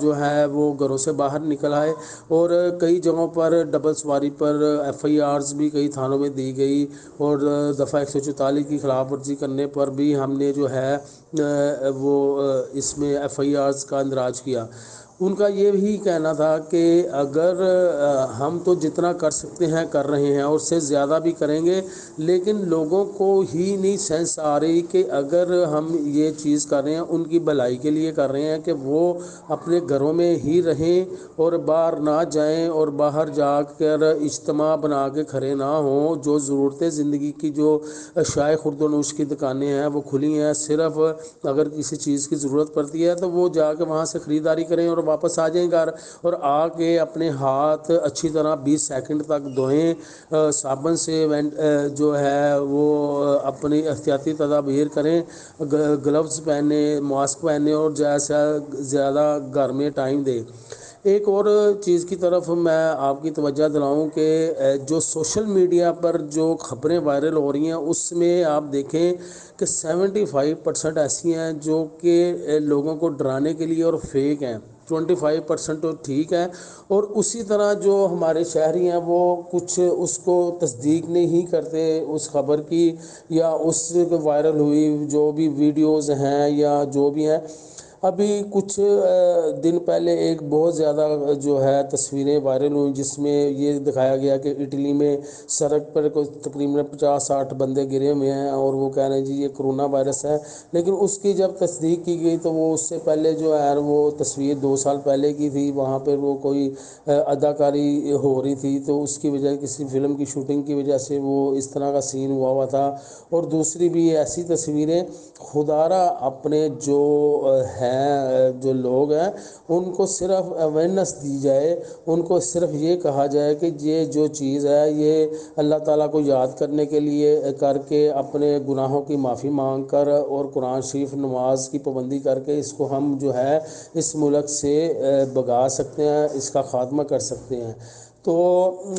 جو ہے وہ گھروں سے باہر نکل آئے، اور کئی جگہوں پر ڈبل سواری پر FIRs بھی کئی تھانوں میں دی گئی، اور دفعہ 144 کی خلاف ورزی کرنے پر بھی ہم نے جو ہے وہ اس میں FIRs کا اندراج کیا۔ ان کا یہ بھی کہنا تھا کہ اگر ہم تو جتنا کر سکتے ہیں کر رہے ہیں، اور اس سے زیادہ بھی کریں گے، لیکن لوگوں کو ہی نہیں سینس آ رہی کہ اگر ہم یہ چیز کر رہے ہیں ان کی بھلائی کے لیے کر رہے ہیں کہ وہ اپنے گھروں میں ہی رہیں اور باہر نہ جائیں، اور باہر جا کر اجتماع بنا کے کھڑے نہ ہوں۔ جو ضرورتیں زندگی کی، جو شائع خورد و نوش کی دکانیں ہیں وہ کھلی ہیں، صرف اگر کسی چیز کی ضرورت پڑتی ہے تو وہ جا کے وہاں سے خریداری کریں اور واپس آ جائیں گھر، اور آ کے اپنے ہاتھ اچھی طرح 20 سیکنڈ تک دھوئیں، صابن سے جو ہے وہ اپنی احتیاطی تدابیر کریں، گلوز پہنیں، ماسک پہنیں، اور جیسا زیادہ گھر میں ٹائم دیں۔ ایک اور چیز کی طرف میں آپ کی توجہ دلاؤں کہ جو سوشل میڈیا پر جو خبریں وائرل ہو رہی ہیں اس میں آپ دیکھیں کہ 75% ایسی ہیں جو کہ لوگوں کو ڈرانے کے لیے اور فیک ہیں، 25% تو ٹھیک ہے، اور اسی طرح جو ہمارے شہری ہیں وہ کچھ اس کو تصدیق نہیں کرتے اس خبر کی، یا اس وائرل ہوئی جو بھی ویڈیوز ہیں یا جو بھی ہیں۔ ابھی کچھ دن پہلے ایک بہت زیادہ جو ہے تصویریں وائرل ہوئیں جس میں یہ دکھایا گیا کہ اٹلی میں سڑک پر تقریباً 50-60 بندے گرے ہوئے ہیں، اور وہ کہہ رہے ہیں جی یہ کرونا وائرس ہے، لیکن اس کی جب تصدیق کی گئی تو وہ اس سے پہلے جو ہے وہ تصویر 2 سال پہلے کی تھی، وہاں پہ وہ کوئی اداکاری ہو رہی تھی تو اس کی وجہ کسی فلم کی شوٹنگ کی وجہ سے وہ اس طرح کا سین ہوا تھا۔ اور دوسری بھی ایسی تصویریں، خدارہ اپنے جو ہیں جو لوگ ہیں ان کو صرف اویئرنیس دی جائے، ان کو صرف یہ کہا جائے کہ یہ جو چیز ہے یہ اللہ تعالیٰ کو یاد کرنے کے لیے کر کے، اپنے گناہوں کی معافی مانگ کر اور قرآن شریف نماز کی پابندی کر کے اس کو ہم جو ہے اس ملک سے بھگا سکتے ہیں، اس کا خاتمہ کر سکتے ہیں۔ تو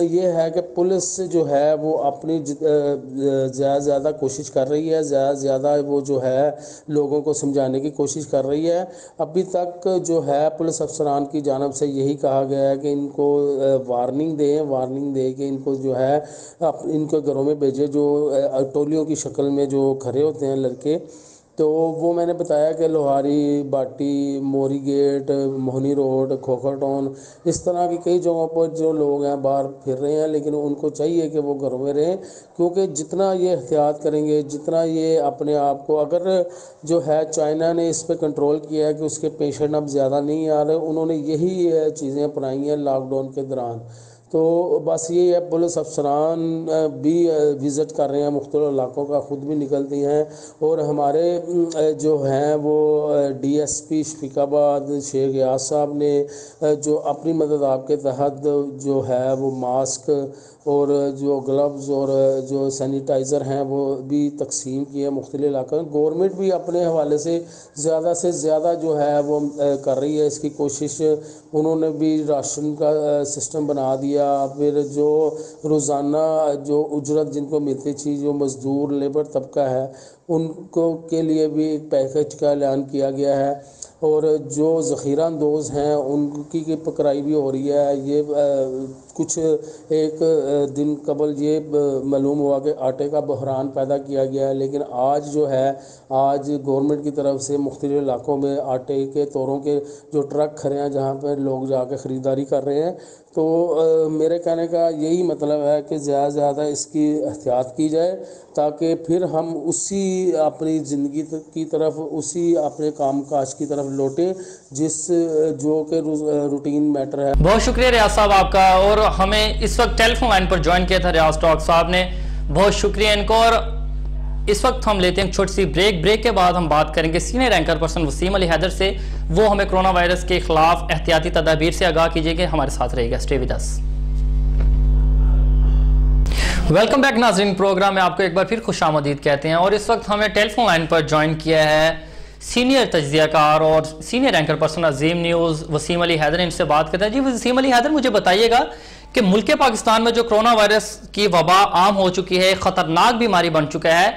یہ ہے کہ پولیس جو ہے وہ اپنی زیادہ زیادہ کوشش کر رہی ہے، زیادہ زیادہ وہ جو ہے لوگوں کو سمجھانے کی کوشش کر رہی ہے۔ ابھی تک جو ہے پولیس افسران کی جانب سے یہی کہا گیا ہے کہ ان کو وارننگ دے کہ ان کو جو ہے ان کے گھروں میں بھیجے، جو ٹولیوں کی شکل میں جو کھڑے ہوتے ہیں لڑکے، تو وہ میں نے بتایا کہ Lohari, Bhati, Mori gate, Mohni road, Khokhar town, اس طرح کی کئی جگہوں پر جو لوگ ہیں باہر پھر رہے ہیں، لیکن ان کو چاہیے کہ وہ گھروں میں رہیں، کیونکہ جتنا یہ احتیاط کریں گے، جتنا یہ اپنے آپ کو، اگر جو ہے چائنا نے اس پہ کنٹرول کیا ہے کہ اس کے پیشنٹ اب زیادہ نہیں آ رہے، انہوں نے یہی چیزیں اپنائی ہیں لاک ڈاؤن کے دوران۔ تو بس یہ ہے، پولیس افسران بھی وزٹ کر رہے ہیں مختلف علاقوں کا، خود بھی نکلتی ہیں، اور ہمارے جو ہیں وہ DSP شفیق آباد شیخ غیاث صاحب نے جو اپنی مدد آپ کے تحت جو ہے وہ ماسک اور جو گلوز اور جو سینیٹائزر ہیں وہ بھی تقسیم کیے مختلف علاقوں میں۔ گورنمنٹ بھی اپنے حوالے سے زیادہ جو ہے وہ کر رہی ہے اس کی کوشش، انہوں نے بھی راشن کا سسٹم بنا دیا، پھر جو روزانہ جو اجرت جن کو ملتی تھی، جو مزدور لیبر طبقہ ہے ان کو کے لیے بھی ایک پیکج کا اعلان کیا گیا ہے، اور جو ذخیرہ اندوز ہیں ان کی پکڑائی بھی ہو رہی ہے۔ یہ کچھ ایک دن قبل یہ معلوم ہوا کہ آٹے کا بحران پیدا کیا گیا ہے، لیکن آج جو ہے آج گورنمنٹ کی طرف سے مختلف علاقوں میں آٹے کے توروں کے جو ٹرک کھڑے ہیں جہاں پہ لوگ جا کے خریداری کر رہے ہیں۔ تو میرے کہنے کا یہی مطلب ہے کہ زیادہ سے زیادہ اس کی احتیاط کی جائے، تاکہ پھر ہم اسی اپنی زندگی کی طرف، اسی اپنے کام کاج کی طرف لوٹیں جو کہ روٹین میٹر ہے۔ بہت شکریہ ریاض صاحب آپ کا، اور ہمیں اس وقت ٹیلی فون لائن پر جوائن کیا تھا ریاض ٹاک صاحب نے، بہت شکریہ ان کو۔ اور اس وقت ہم لیتے ہیں ایک چھوٹی سی بریک کے بعد ہم بات کریں گے سینئر اینکر پرسن وسیم علی حیدر سے، وہ ہمیں کرونا وائرس کے خلاف احتیاطی تدابیر سے آگاہ کیجیے گا، ہمارے ساتھ رہے گا، stay with us. Welcome back ناظرین، پروگرام میں آپ کو ایک بار پھر خوش آمدید کہتے ہیں، اور اس وقت ہمیں ٹیلی فون لائن پر جوائن کیا ہے سینئر تجزیہ کار اور سینئر اینکر پرسن عظیم نیوز وسیم علی حیدر، ان سے بات کرتے ہیں۔ جی وسیم علی حیدر، مجھے بتائیے گا کہ ملک پاکستان میں جو کرونا وائرس کی وبا عام ہو چکی ہے، خطرناک بیماری بن چکا ہے،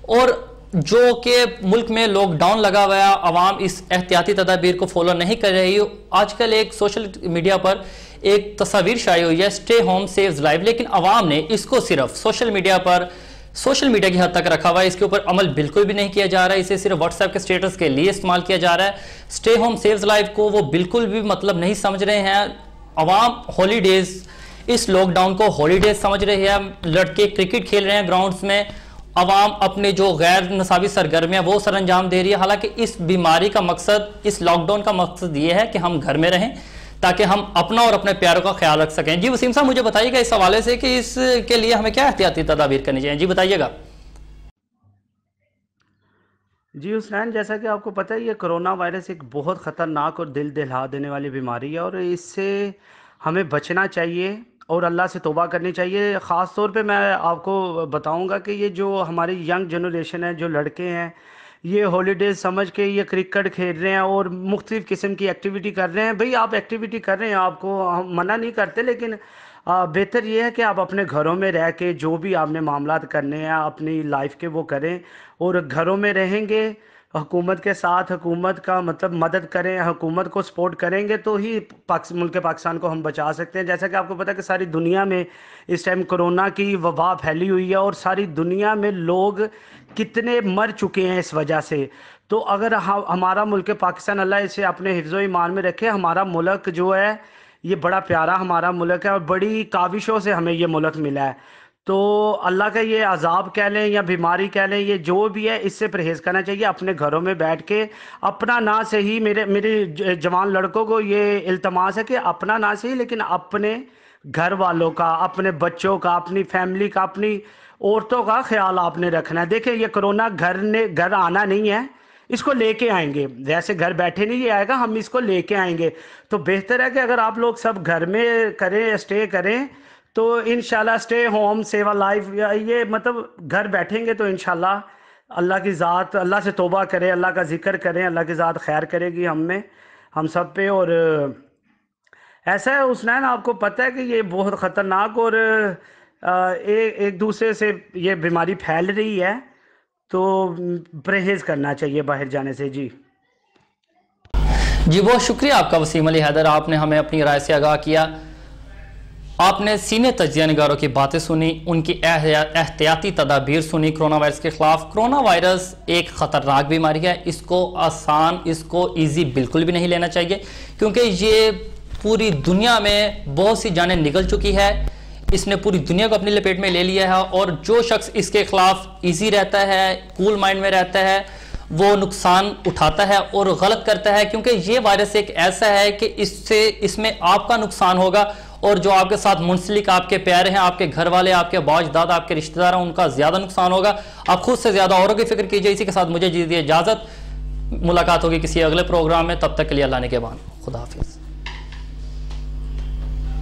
اور جو کہ ملک میں لاک ڈاؤن لگا ہوا ہے، عوام اس احتیاطی تدابیر کو فالو نہیں کر رہی. آج کل ایک سوشل میڈیا پر ایک تصاویر شائع ہوئی ہے اسٹے ہوم سیوز لائف، لیکن عوام نے اس کو صرف سوشل میڈیا کی حد تک رکھا ہوا ہے. اس کے اوپر عمل بالکل بھی نہیں کیا جا رہا ہے. اسے صرف واٹس ایپ کے سٹیٹس کے لیے استعمال کیا جا رہا ہے. اسٹے ہوم سیوز لائف کو وہ بالکل بھی مطلب نہیں سمجھ رہے ہیں. عوام ہالیڈیز، اس لاک ڈاؤن کو ہالیڈیز سمجھ رہے ہیں. لڑکے کرکٹ کھیل رہے ہیں گراؤنڈز میں، عوام اپنے جو غیر نصابی سرگرمیاں وہ سر انجام دے رہی ہے. حالانکہ اس بیماری کا مقصد، اس لاک ڈاؤن کا مقصد یہ ہے کہ ہم گھر میں رہیں تاکہ ہم اپنا اور اپنے پیاروں کا خیال رکھ سکیں. جی وسیم صاحب، مجھے بتائیے گا اس حوالے سے کہ اس کے لیے ہمیں کیا احتیاطی تدابیر کرنی چاہیے. جی بتائیے گا. جی حسنین، جیسا کہ آپ کو پتہ ہے یہ کرونا وائرس ایک بہت خطرناک اور دل دہلا دینے والی بیماری ہے، اور اس سے ہمیں بچنا چاہیے اور اللہ سے توبہ کرنی چاہیے. خاص طور پہ میں آپ کو بتاؤں گا کہ یہ جو ہماری ینگ جنریشن ہے، جو لڑکے ہیں، یہ ہالیڈیز سمجھ کے یہ کرکٹ کھیل رہے ہیں اور مختلف قسم کی ایکٹیویٹی کر رہے ہیں. بھئی آپ ایکٹیویٹی کر رہے ہیں، آپ کو ہم منع نہیں کرتے، لیکن بہتر یہ ہے کہ آپ اپنے گھروں میں رہ کے جو بھی آپ نے معاملات کرنے ہیں اپنی لائف کے وہ کریں، اور گھروں میں رہیں گے حکومت کے ساتھ، حکومت کا مطلب مدد کریں، حکومت کو سپورٹ کریں گے تو ہی ملک پاکستان کو ہم بچا سکتے ہیں. جیسا کہ آپ کو پتہ ہے کہ ساری دنیا میں اس ٹائم کرونا کی وبا پھیلی ہوئی ہے، اور ساری دنیا میں لوگ کتنے مر چکے ہیں اس وجہ سے. تو اگر ہمارا ملک پاکستان، اللہ اسے اپنے حفظ و ایمان میں رکھے، ہمارا ملک جو ہے یہ بڑا پیارا ہمارا ملک ہے، اور بڑی کاوشوں سے ہمیں یہ ملک ملا ہے. تو اللہ کا یہ عذاب کہہ لیں یا بیماری کہہ لیں، یہ جو بھی ہے اس سے پرہیز کرنا چاہیے. اپنے گھروں میں بیٹھ کے اپنا نہ صحیح، میرے جوان لڑکوں کو یہ التماس ہے کہ اپنا نہ صحیح لیکن اپنے گھر والوں کا، اپنے بچوں کا، اپنی فیملی کا، اپنی عورتوں کا خیال آپ نے رکھنا ہے. دیکھیں یہ کرونا گھر آنا نہیں ہے، اس کو لے کے آئیں گے. جیسے گھر بیٹھے نہیں یہ آئے گا، ہم اس کو لے کے آئیں گے. تو بہتر ہے کہ اگر آپ لوگ سب گھر میں کریں، اسٹے کریں، تو انشاءاللہ stay home save a life, یہ مطلب گھر بیٹھیں گے تو انشاءاللہ اللہ کی ذات، اللہ سے توبہ کریں، اللہ کا ذکر کریں، اللہ کی ذات خیر کرے گی ہم سب پہ. اور ایسا ہے حسنین، آپ کو پتہ ہے کہ یہ بہت خطرناک اور ایک دوسرے سے یہ بیماری پھیل رہی ہے، تو پرہیز کرنا چاہیے باہر جانے سے. جی بہت شکریہ آپ کا وسیم علی حیدر، آپ نے ہمیں اپنی رائے سے آگاہ کیا. آپ نے سینئر تجزیہ نگاروں کی باتیں سنی، ان کی احتیاطی تدابیر سنی کرونا وائرس کے خلاف. کرونا وائرس ایک خطرناک بیماری ہے، اس کو آسان، اس کو ایزی بالکل بھی نہیں لینا چاہیے، کیونکہ یہ پوری دنیا میں بہت سی جانیں نگل چکی ہے. اس نے پوری دنیا کو اپنی لپیٹ میں لے لیا ہے، اور جو شخص اس کے خلاف ایزی رہتا ہے، کول مائنڈ میں رہتا ہے، وہ نقصان اٹھاتا ہے اور غلط کرتا ہے. کیونکہ یہ وائرس ایک ایسا ہے کہ اس میں آپ کا نقصان ہوگا، اور جو آپ کے ساتھ منسلک آپ کے پیارے ہیں، آپ کے گھر والے، آپ کے باپ اجداد، آپ کے رشتہ دار ہیں، ان کا زیادہ نقصان ہوگا. آپ خود سے زیادہ اوروں کی فکر کیجئے. اسی کے ساتھ مجھے دیجیے اجازت. ملاقات ہوگی کسی اگلے پروگرام میں، تب تک کے لیے اللہ نے کے بان. خدا حافظ.